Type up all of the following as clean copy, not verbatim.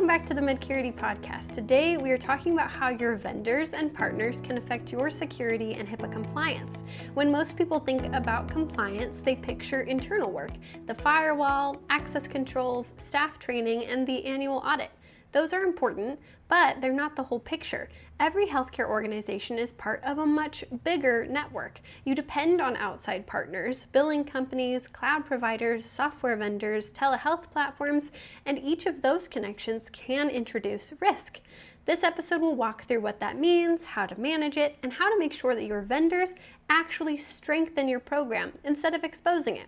Welcome back to the Medcurity podcast. Today we are talking about how your vendors and partners can affect your security and HIPAA compliance. When most people think about compliance, they picture internal work, the firewall, access controls, staff training, and the annual audit. Those are important, but they're not the whole picture. Every healthcare organization is part of a much bigger network. You depend on outside partners, billing companies, cloud providers, software vendors, telehealth platforms, and each of those connections can introduce risk. This episode will walk through what that means, how to manage it, and how to make sure that your vendors actually strengthen your program instead of exposing it.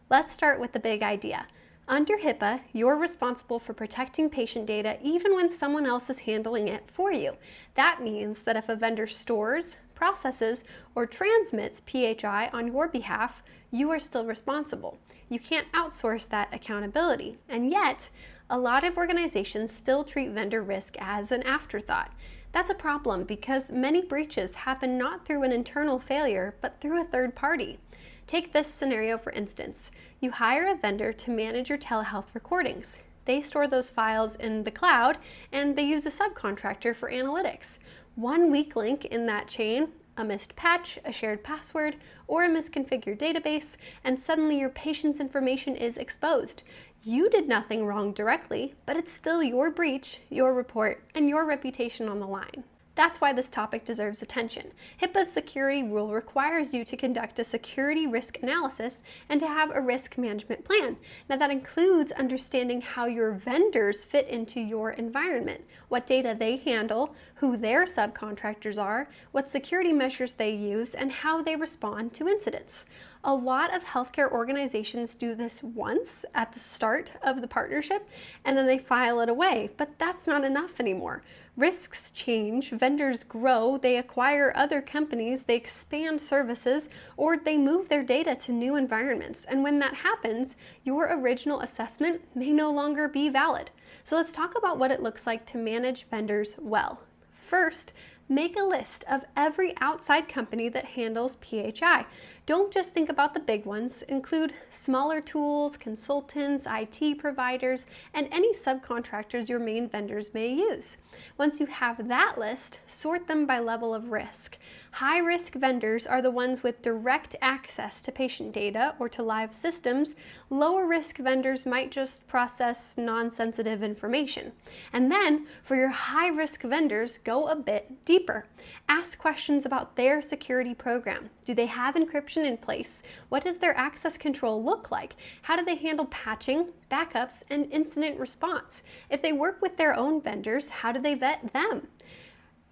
Let's start with the big idea. Under HIPAA, you're responsible for protecting patient data even when someone else is handling it for you. That means that if a vendor stores, processes, or transmits PHI on your behalf, you are still responsible. You can't outsource that accountability. And yet, a lot of organizations still treat vendor risk as an afterthought. That's a problem because many breaches happen not through an internal failure, but through a third party. Take this scenario for instance. You hire a vendor to manage your telehealth recordings. They store those files in the cloud and they use a subcontractor for analytics. One weak link in that chain, a missed patch, a shared password, or a misconfigured database, and suddenly your patient's information is exposed. You did nothing wrong directly, but it's still your breach, your report, and your reputation on the line. That's why this topic deserves attention. HIPAA's security rule requires you to conduct a security risk analysis and to have a risk management plan. Now that includes understanding how your vendors fit into your environment, what data they handle, who their subcontractors are, what security measures they use, and how they respond to incidents. A lot of healthcare organizations do this once at the start of the partnership and then they file it away, but that's not enough anymore. Risks change, vendors grow, they acquire other companies, they expand services, or they move their data to new environments. And when that happens, your original assessment may no longer be valid. So let's talk about what it looks like to manage vendors well. First, make a list of every outside company that handles PHI. Don't just think about the big ones. Include smaller tools, consultants, IT providers, and any subcontractors your main vendors may use. Once you have that list, sort them by level of risk. High-risk vendors are the ones with direct access to patient data or to live systems. Lower-risk vendors might just process non-sensitive information. And then, for your high-risk vendors, go a bit deeper. Ask questions about their security program. Do they have encryption in place? What does their access control look like? How do they handle patching, backups, and incident response? If they work with their own vendors, how do they vet them?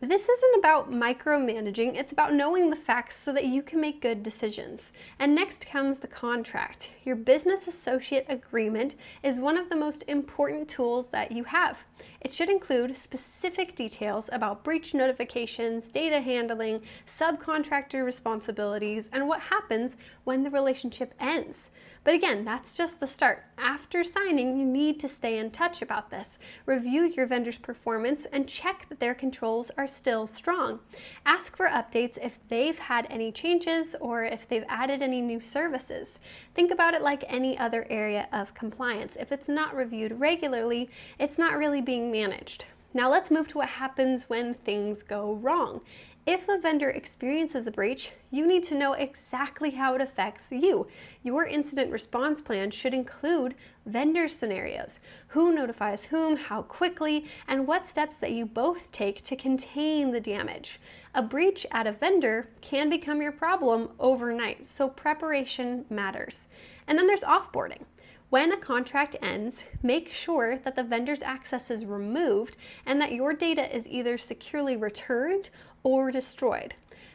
This isn't about micromanaging, it's about knowing the facts so that you can make good decisions. And next comes the contract. Your business associate agreement is one of the most important tools that you have. It should include specific details about breach notifications, data handling, subcontractor responsibilities, and what happens when the relationship ends. But again, that's just the start. After signing, you need to stay in touch about this. Review your vendor's performance and check that their controls are still strong. Ask for updates if they've had any changes or if they've added any new services. Think about it like any other area of compliance. If it's not reviewed regularly, it's not really being managed. Now let's move to what happens when things go wrong. If a vendor experiences a breach, you need to know exactly how it affects you. Your incident response plan should include vendor scenarios, who notifies whom, how quickly, and what steps that you both take to contain the damage. A breach at a vendor can become your problem overnight, so preparation matters. And then there's offboarding. When a contract ends, make sure that the vendor's access is removed and that your data is either securely returned or destroyed.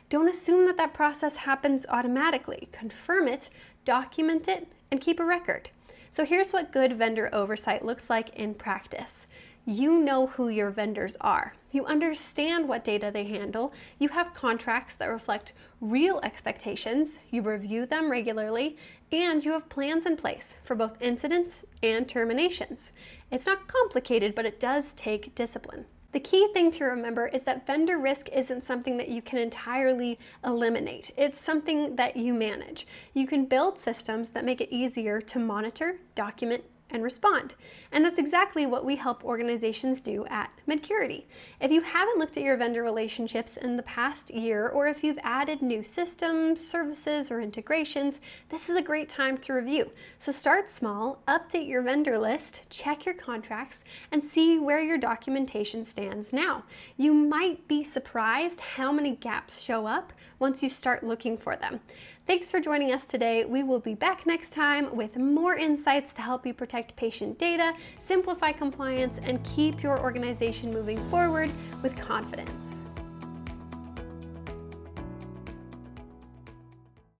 Don't assume that that process happens automatically. Confirm it, document it, and keep a record. So here's what good vendor oversight looks like in practice. You know who your vendors are. You understand what data they handle. You have contracts that reflect real expectations. You review them regularly, and you have plans in place for both incidents and terminations. It's not complicated, but it does take discipline. The key thing to remember is that vendor risk isn't something that you can entirely eliminate. It's something that you manage. You can build systems that make it easier to monitor, document, and respond. And that's exactly what we help organizations do at Medcurity. If you haven't looked at your vendor relationships in the past year, or if you've added new systems, services, or integrations, this is a great time to review. So start small, update your vendor list, check your contracts, and see where your documentation stands now. You might be surprised how many gaps show up once you start looking for them. Thanks for joining us today. We will be back next time with more insights to help you protect patient data, simplify compliance, and keep your organization moving forward with confidence.